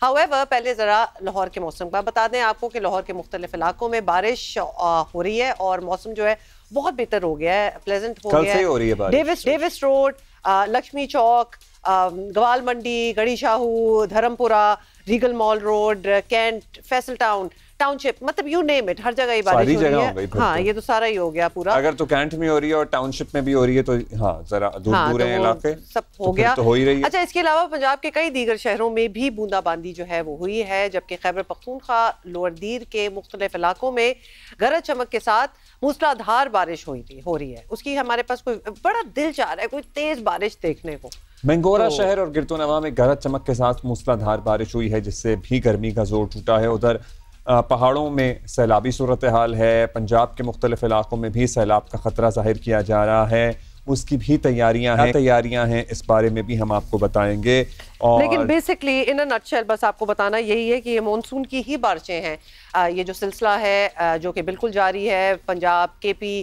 However पहले ज़रा लाहौर के मौसम का बता दें आपको कि लाहौर के मुख्तलिफ इलाकों में बारिश हो रही है और मौसम जो है बहुत बेहतर हो गया है, प्लेजेंट हो गया है। हो रही है बारिश। Davis road, Laxmi Chowk, Gawal Mandi, Garhi Shahu, Dharampura, Regal mall road, cantt, Faisal town, township, मतलब यू नेम इट, हर जगह ये बारिश हो रही है। हाँ, ये तो सारा ही हो गया पूरा। अगर तो कैंट में हो रही है और टाउनशिप में भी हो रही है तो हाँ जरा दूर दूर है इलाके, सब हो गया तो हो ही रही है। अच्छा, इसके अलावा पंजाब के कई दीगर शहरों में भी बूंदाबांदी जो है वो हुई है, जबकि खैबर पख्तूनख्वा, लोअर दीर के मुख्तलिफ इलाकों में गरज चमक के साथ मूसलाधार बारिश हो रही है। उसकी हमारे पास कोई बड़ा दिल चाह रहा है कोई तेज बारिश देखने को। मंगोरा शहर और गिरतुनवा में गरज चमक के साथ मूसलाधार बारिश हुई है, जिससे भी गर्मी का जोर टूटा है। उधर पहाड़ों में सैलाबी सूरत हाल है, पंजाब के मुख्तलिफ इलाकों में भी सैलाब का खतरा जाहिर किया जा रहा है, उसकी भी तैयारियां हैं, इस बारे में भी हम आपको बताएंगे। और लेकिन बेसिकली इन अ नटशेल बस आपको बताना यही है कि ये मॉनसून की ही बारिशें हैं। ये जो सिलसिला है जो कि बिल्कुल जारी है, पंजाब केपी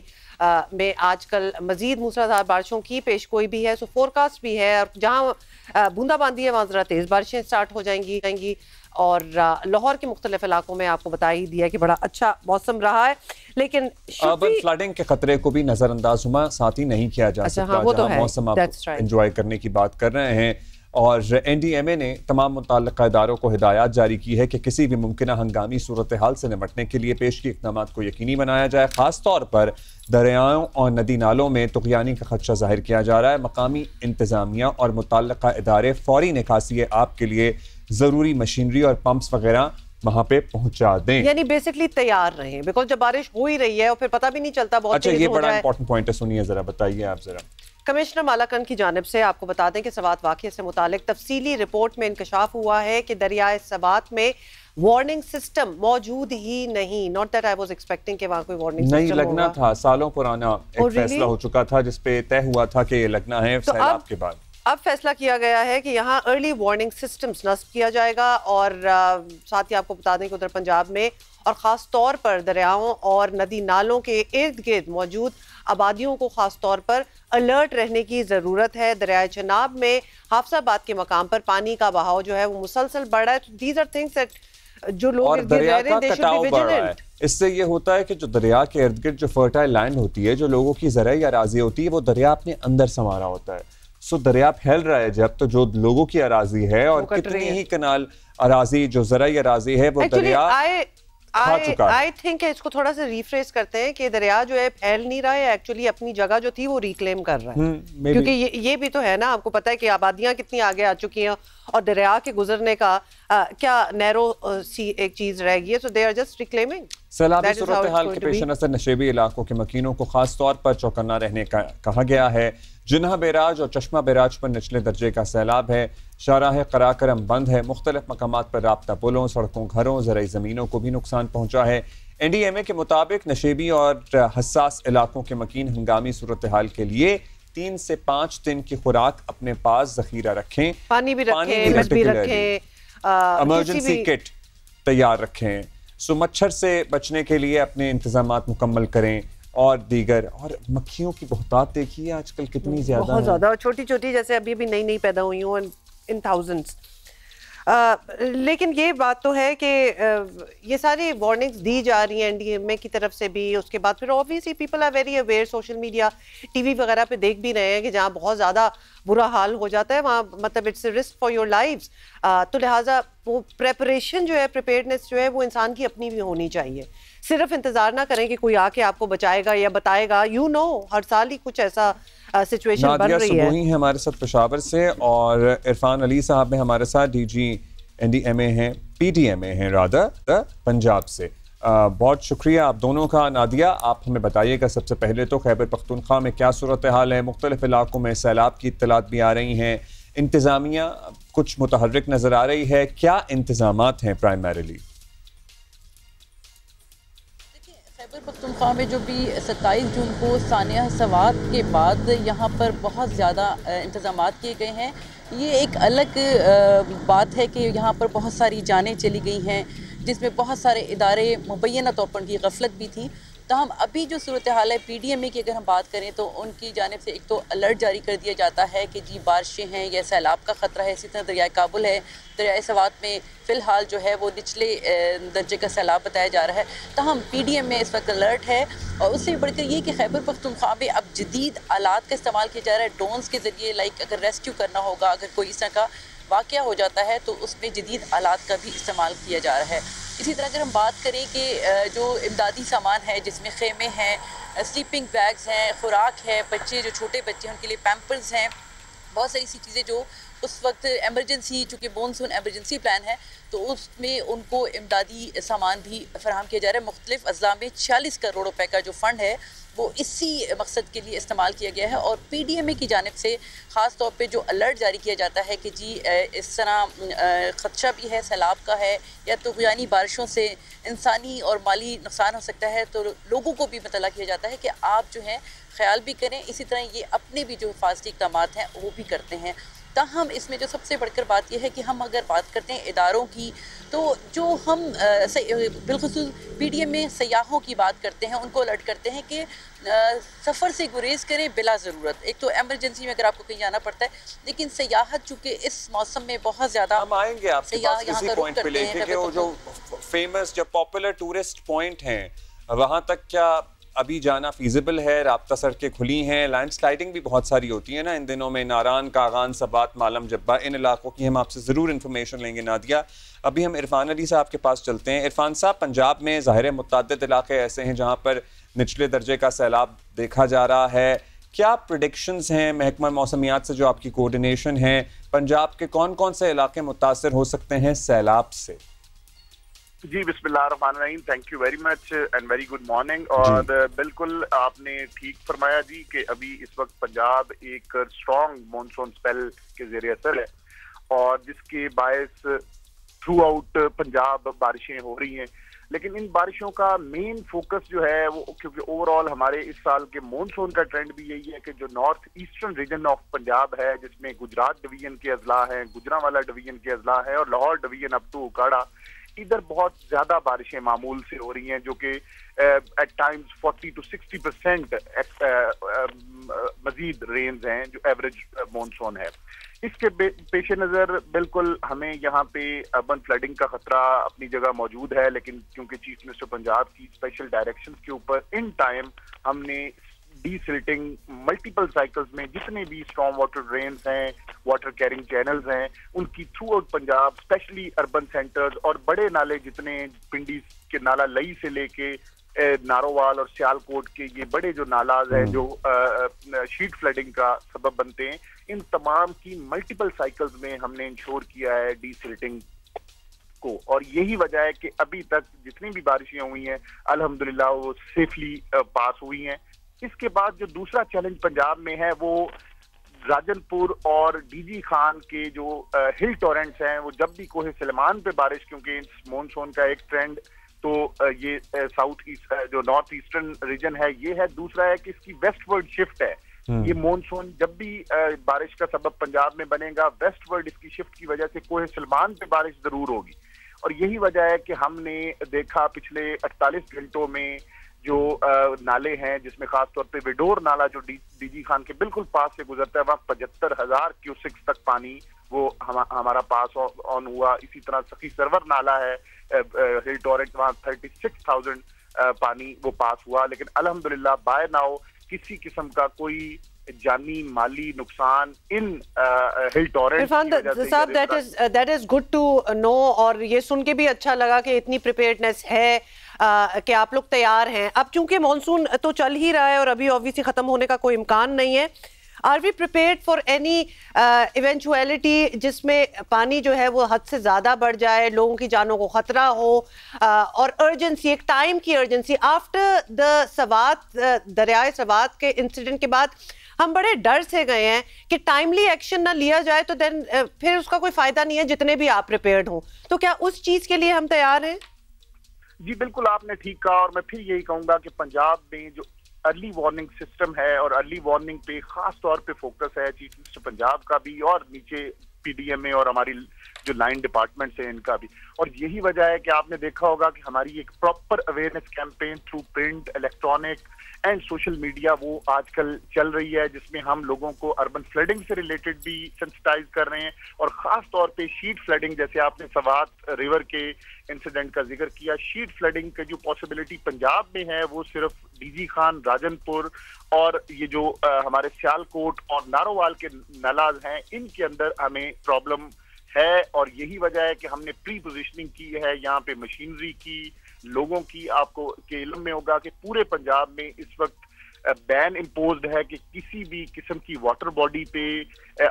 में आजकल मजीद मूसलाधार बारिशों की पेशगोई भी है, सो फोरकास्ट भी है। और जहाँ बूंदाबांदी है वहाँ ज़रा तेज़ बारिशें स्टार्ट हो जाएंगी। और लाहौर के मुख्तलिफ इलाकों में आपको बता ही दिया कि बड़ा अच्छा मौसम रहा है, लेकिन अर्बन फ्लडिंग के खतरे को भी नजरअंदाज साथ ही नहीं किया जा सकता। हाँ, वो तो है, मौसम आप एंजॉय करने की बात कर रहे हैं। और NDMA ने तमाम मुतल्लिक़ा इदारों को हिदायत जारी की है कि किसी भी मुमकिन हंगामी सूरत हाल से निपटने के लिए पेश की इक़दाम को यकीनी बनाया जाए। ख़ास तौर पर दरियाओं और नदी नालों में तुग़यानी का खदशा जाहिर किया जा रहा है। मकामी इंतज़ामिया और मुतल्लिक़ा इदारे फ़ौरी निकासी आप के लिए ज़रूरी मशीनरी और पंप्स वगैरह वहाँ पे पहुँचा दें, यानी बेसिकली तैयार रहें, बिकॉज़ जब बारिश हो ही रही है और फिर पता भी नहीं चलता बहुत। अच्छा, ये बड़ा इंपॉर्टेंट पॉइंट है, सुनिए जरा, बताइए आप जरा। कमिश्नर मालाकन की जानिब से आपको बता दें कि सवात वाक़े से मुतालिक तफसीली रिपोर्ट में इंकशाफ हुआ है कि दरियाए सवात में वार्निंग सिस्टम मौजूद ही नहीं। Not that I was expecting कि वहाँ कोई वार्निंग नहीं लगना था, सालों पुराना एक फैसला हो चुका था जिसपे तय हुआ था कि ये लगना है सैलाब के बाद। अब फैसला किया गया है कि यहाँ अर्ली वार्निंग सिस्टम्स नस्ब किया जाएगा। और साथ ही आपको बता दें कि उधर पंजाब में और ख़ास तौर पर दरियाओं और नदी नालों के इर्द गिर्द मौजूद आबादियों को ख़ास तौर पर अलर्ट रहने की ज़रूरत है। दरियाए चनाब में हाफसाबाद के मकाम पर पानी का बहाव जो है वो मुसलसल बढ़ रहा है। तो दीज आर थिंग्स दैट जो लोग इर्द गिर्द रह रहे हैं, दे शुड बी विजिलेंट। इससे ये होता है कि जो दरिया के इर्द गिर्द जो फर्टाइल लैंड होती है, जो लोगों की ज़राई अराज़ी होती है, वो दरिया अपने अंदर समारा होता है। सो दरिया फैल रहा है जब, तो जो लोगों की अराजी है और कितनी ही कनाल अराजी जो ज़राई अराजी है वो दरिया खा चुका है। आई थिंक इसको थोड़ा सा रिफ्रेश करते हैं कि दरिया जो है फैल नहीं रहा है, एक्चुअली अपनी जगह जो थी वो रिक्लेम कर रहा है। क्योंकि ये भी तो है ना, आपको पता है कि आबादियां कितनी आगे आ चुकी हैं और दरिया के गुजरने का क्या नैरो सी एक चीज रह गई है। सो दे आर जस्ट रिक्लेमिंग। सैलाबी सूरत हाल के पेश नज़र नशेबी इलाकों के मकीनों को खास तौर पर चौकन्ना रहने का कहा गया है। जिन्हा बैराज और चश्मा बैराज पर निचले दर्जे का सैलाब है। शाहराह कराकरम बंद है। मुख्तलिफ मकामात पर राब्ता पुलों, सड़कों, घरों, ज़राई ज़मीनों को भी नुकसान पहुँचा है। NDMA के मुताबिक नशेबी और हसास इलाकों के मकीन हंगामी सूरत हाल के लिए 3 से 5 दिन की खुराक अपने पास जखीरा रखें, पानी भी रखें, इमरजेंसी किट तैयार रखें। सो मच्छर से बचने के लिए अपने इंतजामात मुकम्मल करें और दीगर। और मक्खियों की बहुतात देखिए आजकल कितनी ज्यादा, बहुत ज्यादा, छोटी छोटी जैसे अभी भी नई पैदा हुई हूँ इन थाउजेंड्स। लेकिन ये बात तो है कि ये सारी वार्निंग्स दी जा रही हैं NDMA की तरफ से भी। उसके बाद फिर obviously people are very aware, social media, TV वगैरह पे देख भी रहे हैं कि जहाँ बहुत ज़्यादा बुरा हाल हो जाता है वहाँ मतलब it's a risk for your lives. तो लिहाजा वो प्रेपरेशन जो है, प्रिपेयर्डनेस जो है वो इंसान की अपनी भी होनी चाहिए। सिर्फ इंतजार ना करें कि कोई आके आपको बचाएगा या बताएगा। हर साल ही कुछ ऐसा सिचुएशन बन रही है। वही है हमारे साथ पेशावर से, और इरफान अली साहब हैं हमारे साथ, DG NDMA हैं, PDMA हैं रादर पंजाब से। बहुत शुक्रिया आप दोनों का। नादिया, आप हमें बताइएगा सबसे पहले तो खैबर पख्तूनख्वा में क्या सूरत हाल है? मुख्तलिफ इलाकों में सैलाब की इत्तलात भी आ रही हैं, इंतज़ामिया कुछ मुतहर्रिक नज़र आ रही है, क्या इंतज़ामात हैं प्राइमरीली? खैबर पख्तूनख्वा में जो भी 27 जून को सानिया सवात के बाद यहाँ पर बहुत ज़्यादा इंतज़ामात किए गए हैं। ये एक अलग बात है कि यहाँ पर बहुत सारी जानें चली गई हैं, जिसमें बहुत सारे इदारे मुबैना तौर पर उनकी गफलत भी थी। तहम अभी जो सूरत हाल है PDMA की अगर हम बात करें तो उनकी जानिब से एक तो अलर्ट जारी कर दिया जाता है कि जी बारिशें हैं या सैलाब का ख़तरा है। इसी तरह दरियाए काबुल है, दरियाए सवात में फ़िलहाल जो है वो निचले दर्जे का सैलाब बताया जा रहा है। तहम PDMA इस वक्त अलर्ट है। और उससे बढ़कर ये कि खैबर पख्तूनख्वा में अब जदीद आलात का इस्तेमाल किया जा रहा है ड्रोन्स के ज़रिए। लाइक अगर रेस्क्यू करना होगा, अगर कोई इस तरह का वाक़या हो जाता है तो उसमें जदीद आलात का भी इस्तेमाल किया जा रहा है। इसी तरह अगर हम बात करें कि जो इमदादी सामान है जिसमें खेमे हैं, स्लीपिंग बैग्स हैं, खुराक है, बच्चे जो छोटे बच्चे हैं उनके लिए पैम्पर्स हैं, बहुत सारी सी चीज़ें जो उस वक्त एमरजेंसी, चूँकि मॉनसून एमरजेंसी प्लान है तो उसमें उनको इमदादी सामान भी फराहम किया जा रहा है। मुख्तलिफ अज़ला में 46 करोड़ रुपए का जो फ़ंड है वो इसी मकसद के लिए इस्तेमाल किया गया है। और PDMA की जानिब से ख़ास तौर पे जो अलर्ट जारी किया जाता है कि जी इस तरह ख़दशा भी है, सैलाब का है या तूफ़ानी बारिशों से इंसानी और माली नुकसान हो सकता है, तो लोगों को भी मतला किया जाता है कि आप जो है ख्याल भी करें। इसी तरह ये अपने भी जो हिफाजती इक़दाम हैं वो भी करते हैं। ताहम इसमें जो सबसे बढ़कर बात यह है कि हम अगर बात करते हैं इदारों की, तो जो हम बिलखुसूस PDMA में सयाहों की बात करते हैं, उनको अलर्ट करते हैं कि सफ़र से गुरेज करें बिला ज़रूरत। एक तो एमरजेंसी में अगर आपको कहीं जाना पड़ता है, लेकिन सयाहत चूँकि इस मौसम में बहुत ज़्यादा हम आएंगे आपके पास इसी पॉइंट पे लेके कि वो जो फेमस जो पॉपुलर टूरिस्ट पॉइंट हैं वहाँ तक क्या अभी जाना फीजिबल है? राब्ता सड़कें खुली हैं? लैंडस्लाइडिंग भी बहुत सारी होती है ना इन दिनों में, नारान, कागान, सबात, मालम जब्बा, इन इलाकों की हम आपसे ज़रूर इन्फॉर्मेशन लेंगे नादिया। अभी हम इरफान अली साहब के पास चलते हैं। इरफान साहब, पंजाब में ज़ाहिर मुतअद्दिद इलाके ऐसे हैं जहाँ पर निचले दर्जे का सैलाब देखा जा रहा है। क्या प्रेडिक्शंस हैं महकमा मौसमियात से, जो आपकी कोऑर्डिनेशन है, पंजाब के कौन कौन से इलाके मुतासर हो सकते हैं सैलाब से? जी बिस्मिल्लाहिर्रहमानिर्रहीम, thank you very much and very good morning. और बिल्कुल आपने ठीक फरमाया जी कि अभी इस वक्त पंजाब एक स्ट्रॉन्ग मॉनसून स्पेल के ज़रिए असर है और जिसके बायस थ्रू आउट पंजाब बारिशें हो रही हैं। लेकिन इन बारिशों का मेन फोकस जो है वो, क्योंकि ओवरऑल हमारे इस साल के मॉनसून का ट्रेंड भी यही है कि जो north eastern region of Punjab है, जिसमें गुजरात डिवीजन के अजला हैं, गुजरांवाला डिवीजन के अजला है और Lahore division up to Okara, इधर बहुत ज्यादा बारिशें मामूल से हो रही हैं, जो कि एट टाइम्स 40 to 60% मजीद रेंज हैं जो एवरेज मॉनसून है। इसके पेश नज़र बिल्कुल हमें यहाँ पे अर्बन फ्लडिंग का खतरा अपनी जगह मौजूद है, लेकिन क्योंकि चीफ मिनिस्टर पंजाब की स्पेशल डायरेक्शन के ऊपर इन टाइम हमने डीसिल्टिंग मल्टीपल साइकिल्स में जितने भी स्टॉर्म वाटर ड्रेन्स हैं, वाटर कैरिंग चैनल्स हैं, उनकी through out Punjab specially urban centres और बड़े नाले जितने पिंडी के नाला लई से लेके नारोवाल और सियालकोट के ये बड़े जो नालाज हैं जो शीट फ्लडिंग का सबब बनते हैं, इन तमाम की मल्टीपल साइकिल्स में हमने इंश्योर किया है डीसिल्टिंग को। और यही वजह है कि अभी तक जितनी भी बारिशें हुई हैं अल्हम्दुलिल्लाह वो सेफली पास हुई हैं। इसके बाद जो दूसरा चैलेंज पंजाब में है वो राजनपुर और डीजी खान के जो हिल टॉरेंट्स हैं, वो जब भी कोहे सलेमान पे बारिश, क्योंकि इस मॉनसून का एक ट्रेंड तो ये साउथ ईस्ट जो नॉर्थ ईस्टर्न रीजन है ये है, दूसरा है कि इसकी वेस्टवर्ड शिफ्ट है। ये मॉनसून जब भी बारिश का सबब पंजाब में बनेगा, वेस्टवर्ड इसकी शिफ्ट की वजह से कोहे सलेमान पे बारिश जरूर होगी। और यही वजह है कि हमने देखा पिछले 48 घंटों में जो नाले हैं, जिसमें खासतौर पे विडोर नाला जो डीजी खान के बिल्कुल पास से गुजरता है, वहाँ 75,000 क्यूसिक्स तक पानी वो हमारा पास ऑन हुआ। इसी तरह सखी सरवर नाला है हिल टॉरेंट, वहाँ 36,000 पानी वो पास हुआ। लेकिन अल्हम्दुलिल्लाह बाय नाउ किसी किस्म का कोई जानी माली नुकसान इन हिल टॉरेंट साहब, that is good to know. और ये सुन के भी अच्छा लगा कि इतनी प्रिपेयर्डनेस है कि आप लोग तैयार हैं। अब चूंकि मॉनसून तो चल ही रहा है और अभी ऑब्वियसली खत्म होने का कोई इम्कान नहीं है, are we prepared for any eventuality जिसमें पानी जो है वो हद से ज़्यादा बढ़ जाए, लोगों की जानों को ख़तरा हो, और अर्जेंसी, एक टाइम की अर्जेंसी आफ्टर द सवात, दरियाए सवात के इंसिडेंट के बाद हम बड़े डर से गए हैं कि टाइमली एक्शन ना लिया जाए तो देन फिर उसका कोई फ़ायदा नहीं है जितने भी आप प्रिपेयर्ड हों। तो क्या उस चीज़ के लिए हम तैयार हैं? जी बिल्कुल, आपने ठीक कहा। और मैं फिर यही कहूँगा कि पंजाब में जो अर्ली वार्निंग सिस्टम है और अर्ली वार्निंग पे खास तौर पे फोकस है चीफ मिनिस्टर पंजाब का भी, और नीचे PDMA और हमारी जो लाइन डिपार्टमेंट्स हैं इनका भी। और यही वजह है कि आपने देखा होगा कि हमारी एक proper awareness campaign through print, electronic and social media वो आजकल चल रही है, जिसमें हम लोगों को अर्बन फ्लडिंग से रिलेटेड भी सेंसिटाइज कर रहे हैं, और खास तौर पे शीट फ्लडिंग, जैसे आपने सवात रिवर के इंसिडेंट का जिक्र किया। शीट फ्लडिंग की जो पॉसिबिलिटी पंजाब में है वो सिर्फ डीजी खान, राजनपुर और ये जो हमारे सियालकोट और नारोवाल के नालाज हैं, इनके अंदर हमें प्रॉब्लम है। और यही वजह है कि हमने प्री पोजिशनिंग की है यहाँ पे मशीनरी की, लोगों की। आपको के इल्म में होगा कि पूरे पंजाब में इस वक्त बैन इम्पोज्ड है कि किसी भी किस्म की वाटर बॉडी पे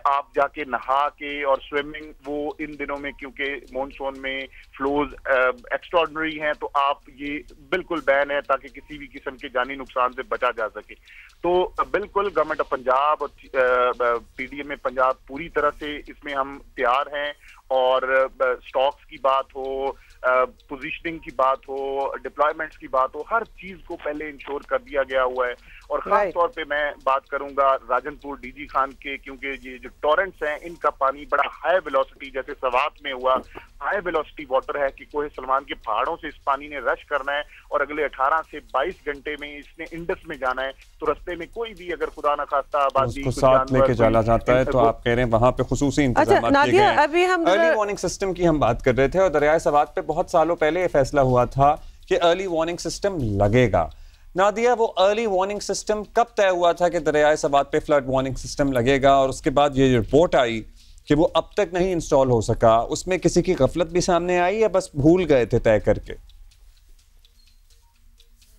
आप जाके नहा के और स्विमिंग, वो इन दिनों में क्योंकि मॉनसून में फ्लोज एक्स्ट्राऑर्डिनरी हैं, तो आप ये बिल्कुल बैन है ताकि किसी भी किस्म के जानी नुकसान से बचा जा सके। तो बिल्कुल गवर्नमेंट ऑफ पंजाब और पीडीएम में पंजाब पूरी तरह से इसमें हम तैयार हैं। और स्टॉक्स की बात हो, पोजीशनिंग की बात हो, डिप्लॉयमेंट्स की बात हो, हर चीज को पहले इंश्योर कर दिया गया हुआ है। और खास तौर पे मैं बात करूंगा राजनपुर डीजी खान के, क्योंकि ये जो टॉरेंट्स हैं इनका पानी बड़ा हाई वेलोसिटी, जैसे सवात में हुआ, हाई वेलोसिटी वाटर है कि कोहे सलमान के पहाड़ों से इस पानी ने रश करना है और अगले 18 से 22 घंटे में इसने इंडस में जाना है। तो रास्ते में कोई भी अगर खुदा न खास्ता आबादी उसको साथ लेके चला जाता है, तो आप कह रहे हैं वहां पे खुसूसी इंतजाम किए गए हैं। अभी हम अर्ली वार्निंग सिस्टम की हम बात कर रहे थे, और दरियाए सवात पे बहुत सालों पहले ये फैसला हुआ था कि अर्ली वार्निंग सिस्टम लगेगा। नादिया, वो अर्ली वार्निंग सिस्टम कब तय हुआ था कि दरियाए सवात पे फ्लड वार्निंग सिस्टम लगेगा, और उसके बाद ये रिपोर्ट आई कि वो अब तक नहीं इंस्टॉल हो सका, उसमें किसी की गफलत भी सामने आई या बस भूल गए थे तय करके?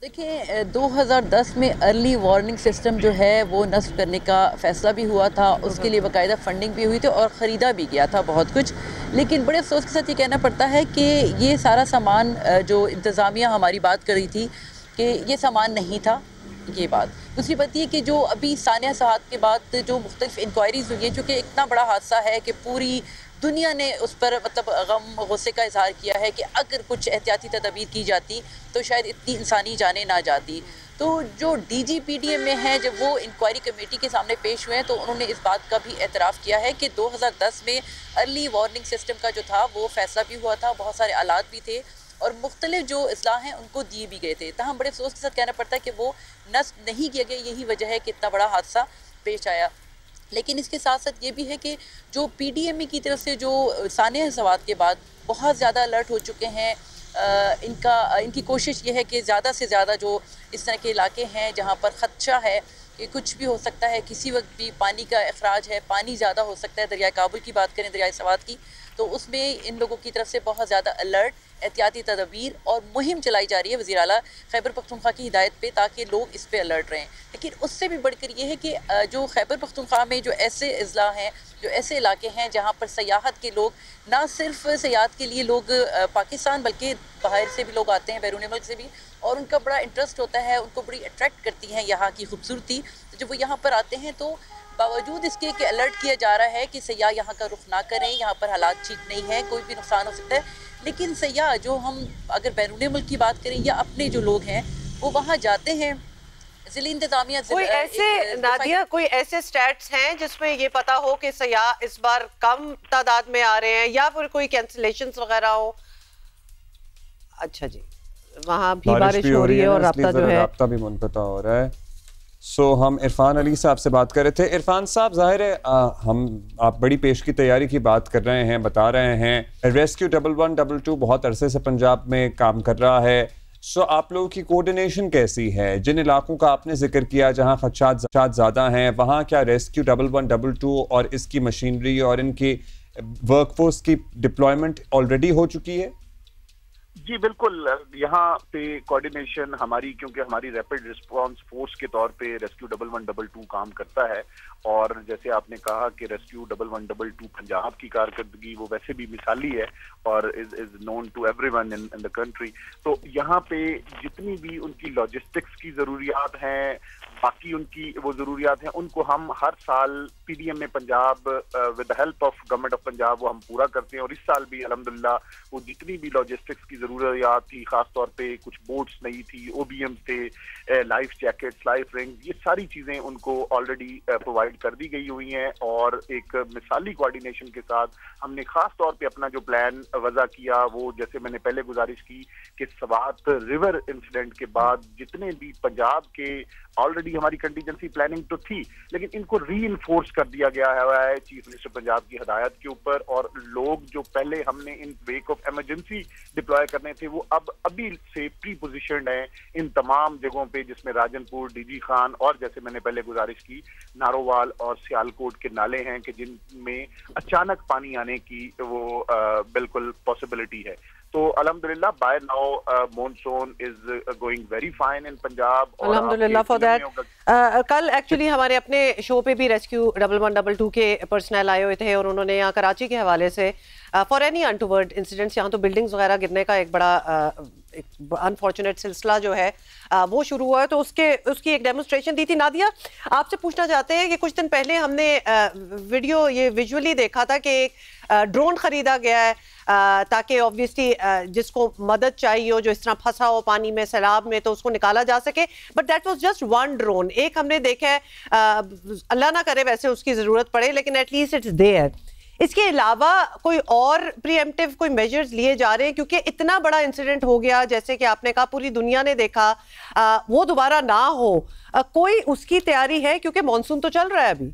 देखिए, 2010 में अर्ली वार्निंग सिस्टम जो है वो नस्ब करने का फैसला भी हुआ था, उसके लिए बाकायदा फंडिंग भी हुई थी और ख़रीदा भी गया था बहुत कुछ। लेकिन बड़े अफसोस के साथ ये कहना पड़ता है कि ये सारा सामान जो इंतज़ामिया हमारी बात कर रही थी कि ये सामान नहीं था, ये बात। दूसरी बात ये कि जो अभी सानिया सहात के बाद जो मुख्तलिफ इंक्वायरीज़ हुई हैं, चूँकि इतना बड़ा हादसा है कि पूरी दुनिया ने उस पर मतलब गम गुस्से का इजहार किया है कि अगर कुछ एहतियाती तदबीर की जाती तो शायद इतनी इंसानी जानें ना जाती। तो जो DGPDM में है, जब वो इंक्वायरी कमेटी के सामने पेश हुए हैं तो उन्होंने इस बात का भी एतराफ़ किया है कि 2010 में अर्ली वार्निंग सिस्टम का जो था वो फैसला भी हुआ था, बहुत सारे आलात भी थे और मुख्तलिफ जो इस्लाह हैं उनको दिए भी गए थे। तहम बड़े अफसोस के साथ कहना पड़ता है कि वो नस्ब नहीं किया गया, यही वजह है कि इतना बड़ा हादसा पेश आया। लेकिन इसके साथ साथ ये भी है कि जो PDME की तरफ से जो सानिया सवात के बाद बहुत ज़्यादा अलर्ट हो चुके हैं, इनकी कोशिश ये है कि ज़्यादा से ज़्यादा जो इस तरह के इलाके हैं जहाँ पर ख़दशा है कि कुछ भी हो सकता है, किसी वक्त भी पानी का अखराज है, पानी ज़्यादा हो सकता है। दरिया काबुल की बात करें, दरिया सवात की, तो उसमें इन लोगों की तरफ से बहुत ज़्यादा अलर्ट, एहतियाती तदबीर और मुहिम चलाई जा रही है वज़ीर आला खैबर पख्तूनख्वा की हिदायत पे, ताकि लोग इस पे अलर्ट रहें। लेकिन उससे भी बढ़कर ये है कि जो खैबर पख्तूनख्वा में जो ऐसे अज़ला हैं, जो ऐसे इलाके हैं जहाँ पर सयाहत के लोग, ना सिर्फ सयाहत के लिए लोग पाकिस्तान बल्कि बाहर से भी लोग आते हैं, बैरून मुल्क से भी, और उनका बड़ा इंटरेस्ट होता है, उनको बड़ी अट्रैक्ट करती हैं यहाँ की खूबसूरती। तो जब वो यहाँ पर आते हैं तो बावजूद इसके कि अलर्ट किया जा रहा है कि सयाह यहाँ का रुख ना करें, यहाँ पर हालात ठीक नहीं है, कोई भी नुकसान हो सकता है, लेकिन सयाह जो हम अगर बैरून मुल्क की बात करें या अपने जो लोग हैं वो वहाँ जाते हैं। ज़िली इंतज़ामिया कोई ऐसे नादिया कोई ऐसे स्टैट्स हैं जिसमें ये पता हो कि सयाह इस बार कम तादाद में आ रहे हैं या फिर कोई कैंसिलेशंस वगैरह हो? अच्छा जी, वहाँ भी बारिश हो रही है और राब्ता भी मुनक़ता हो रहा है। हम इरफान अली साहब से बात कर रहे थे। इरफान साहब, जाहिर है आप बड़ी पेश की तैयारी की बात कर रहे हैं, बता रहे हैं रेस्क्यू 1122 बहुत अरसे से पंजाब में काम कर रहा है। आप लोगों की कोऑर्डिनेशन कैसी है? जिन इलाकों का आपने जिक्र किया जहां खदशात ज़्यादा हैं, वहां क्या रेस्क्यू 1122 और इसकी मशीनरी और इनकी वर्कफोर्स की डिप्लॉयमेंट ऑलरेडी हो चुकी है? जी बिल्कुल, यहाँ पे कोऑर्डिनेशन हमारी, क्योंकि हमारी रैपिड रिस्पांस फोर्स के तौर पे रेस्क्यू 1122 काम करता है। और जैसे आपने कहा कि रेस्क्यू 1122 पंजाब की कारकर्दगी वो वैसे भी मिसाली है और is known to everyone in the country. तो यहाँ पे जितनी भी उनकी लॉजिस्टिक्स की ज़रूरियात हैं, बाकी उनकी वो ज़रूरियात हैं, उनको हम हर साल PDM में Punjab with the help of government of Punjab वो हम पूरा करते हैं। और इस साल भी अल्हम्दुलिल्लाह वो जितनी भी लॉजिस्टिक्स की ज़रूरत ज़रूरियात थी, खासतौर पे कुछ बोट्स नहीं थी, OBM थे, लाइफ जैकेट्स, लाइफ रिंग्स, ये सारी चीज़ें उनको ऑलरेडी प्रोवाइड कर दी गई हुई हैं। और एक मिसाली कोऑर्डिनेशन के साथ हमने खास तौर पे अपना जो प्लान वज़ा किया, वो जैसे मैंने पहले गुजारिश की कि स्वात रिवर इंसिडेंट के बाद जितने भी पंजाब के ऑलरेडी हमारी कंटीजेंसी प्लानिंग तो थी, लेकिन इनको रीइंफोर्स कर दिया गया है चीफ मिनिस्टर पंजाब की हदायत के ऊपर। और लोग जो पहले हमने इन वेक ऑफ इमरजेंसी डिप्लॉय करने थे, वो अब अभी से प्री पोजिशन्ड हैं इन तमाम जगहों पे, जिसमें राजनपुर, DG खान और जैसे मैंने पहले गुजारिश की नारोवाल और सियालकोट के नाले हैं कि जिनमें अचानक पानी आने की वो बिल्कुल पॉसिबिलिटी है। तो अल्हम्दुलिल्लाह by now monsoon is going very fine in Punjab. अल्हम्दुलिल्लाह फॉर दैट। कल एक्चुअली हमारे अपने शो पे भी रेस्क्यू 1122 के पर्सनल आए हुए थे और उन्होंने यहाँ कराची के हवाले से फॉर एनी अनटूवर्ड इंसिडेंट्स, यहाँ तो बिल्डिंग्स वगैरह गिरने का एक बड़ा अनफॉर्चुनेट सिलसिला जो है वो शुरू हुआ है, तो उसकी एक डेमोन्स्ट्रेशन दी थी। नादिया, आपसे पूछना चाहते हैं कि कुछ दिन पहले हमने वीडियो ये विजुअली देखा था कि एक ड्रोन खरीदा गया है ताकि ऑब्वियसली जिसको मदद चाहिए हो, जो इस तरह फंसा हो पानी में, सैलाब में, तो उसको निकाला जा सके। But that was just one drone. एक हमने देखा है, अल्लाह ना करे वैसे उसकी ज़रूरत पड़े, लेकिन एटलीस्ट इट्स देयर। इसके अलावा कोई और प्रीएम्प्टिव कोई मेजर्स लिए जा रहे हैं, क्योंकि इतना बड़ा इंसिडेंट हो गया जैसे कि आपने कहा पूरी दुनिया ने देखा, वो दोबारा ना हो, कोई उसकी तैयारी है? क्योंकि मॉनसून तो चल रहा है अभी।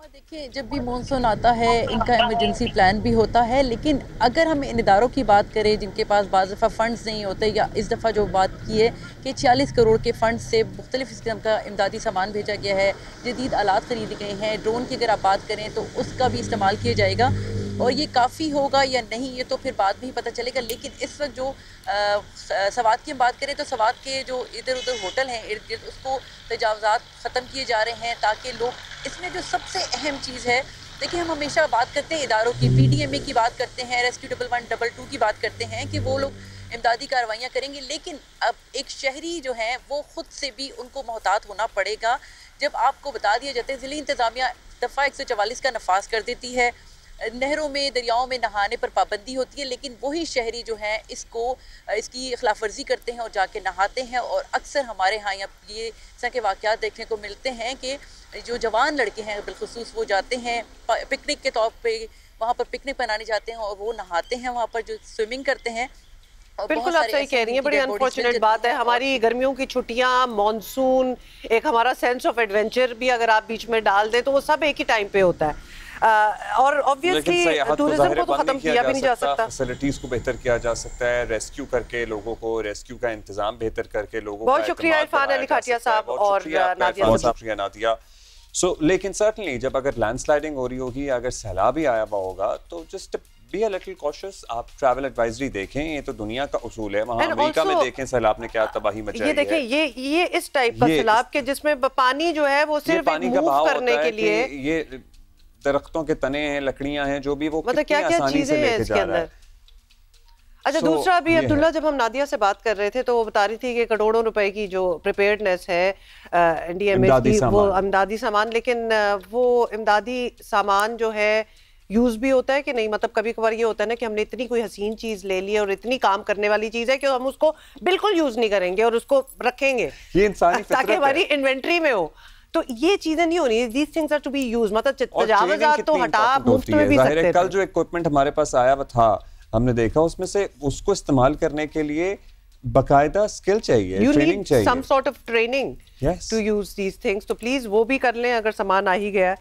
देखिए, जब भी मॉनसून आता है इनका इमरजेंसी प्लान भी होता है, लेकिन अगर हम इन इदारों की बात करें जिनके पास बाज़ दफ़ा फ़ंड्स नहीं होते, या इस दफ़ा जो बात की है कि 46 करोड़ के फ़ंड से मुख्तलिफ़ किस्म का इमदादी सामान भेजा गया है, जदीद आलात ख़रीदे गए हैं, ड्रोन की अगर आप बात करें तो उसका भी इस्तेमाल किया जाएगा। और ये काफ़ी होगा या नहीं ये तो फिर बाद में ही पता चलेगा। लेकिन इस वक्त जो सवात की हम बात करें तो सवात के जो इधर उधर होटल हैं इर्द गिर्द, उसको तजावज़ात ख़त्म किए जा रहे हैं ताकि लोग, इसमें जो सबसे अहम चीज़ है, देखिए हम हमेशा बात करते हैं इदारों की, PDMA की बात करते हैं, रेस्क्यू 1122 की बात करते हैं कि वो लोग इमदादी कार्रवाइयाँ करेंगे, लेकिन अब एक शहरी जो हैं वो ख़ुद से भी उनको मोहतात होना पड़ेगा। जब आपको बता दिया जाता है ज़िली इंतज़ामिया दफ़ा 144 का नफाज कर देती है, नहरों में, दरियाओं में नहाने पर पाबंदी होती है, लेकिन वही शहरी जो हैं इसकी खिलाफ वर्जी करते हैं और जाके नहाते हैं। और अक्सर हमारे यहाँ ये तरह के वाक़यात देखने को मिलते हैं कि जो जवान लड़के हैं बिलखुसूस वो जाते हैं पिकनिक के तौर पे, वहाँ पर पिकनिक मनाने जाते हैं और वो नहाते हैं वहाँ पर, जो स्विमिंग करते हैं। बिल्कुल आप सही कह रही हैं, बड़ी अनफॉर्चुनेट बात है। हमारी गर्मियों की छुट्टियां, मॉनसून, एक हमारा सेंस ऑफ एडवेंचर भी अगर आप बीच में डाल दें तो वो सब एक ही टाइम पे होता है। और ऑब्वियसली टूरिज्म को तो खत्म किया भी नहीं जा सकता। फैसिलिटीज को बेहतर किया जा सकता है, रेस्क्यू करके लोगों को, रेस्क्यू का इंतजाम बेहतर करके लोगों को। बहुत शुक्रिया इरफान अली खाटिया साहब और नादिया। लेकिन सर्टनली जब अगर लैंडस्लाइडिंग हो रही होगी, अगर सैलाब ही आया हुआ होगा, तो just be a little cautious. आप ट्रैवल एडवाइजरी देखें, ये तो दुनिया का उसूल है। वहाँ अमेरिका में देखें सैलाब ने क्या तबाही मचाई है। ये देखें, ये इस टाइप का सैलाब के जिसमें पानी जो है वो सिर्फ मूव करने के लिए, ये दरख्तों के तने हैं, लकड़ियां हैं, जो भी वो मतलब क्या क्या चीजें हैं इसके अंदर। अच्छा, दूसरा भी अब्दुल्ला, जब हम नादिया से बात कर रहे थे तो वो बता रही थी कि करोड़ों रुपए की जो प्रिपेयर्डनेस है NDMA की, वो इमदादी सामान, लेकिन वो इमदादी सामान जो है यूज भी होता है कि नहीं? मतलब कभी कभार ये होता है ना कि हमने इतनी कोई हसीन चीज ले ली है और इतनी काम करने वाली चीज है कि हम उसको बिल्कुल यूज नहीं करेंगे और उसको रखेंगे ताकि हमारी इन्वेंट्री में हो। तो ये चीजें नहीं होनी, these things are to be used। मतलब तजावुज़ात तो हटा, मुफ्त में भी सकते थे। कल जो इक्विपमेंट हमारे पास आया था, हमने देखा उसमें से उसको इस्तेमाल करने के लिए बकायदा स्किल चाहिए, ट्रेनिंग चाहिए, some sort of training to use these things। तो प्लीज वो भी कर लें अगर सामान आ ही गया है।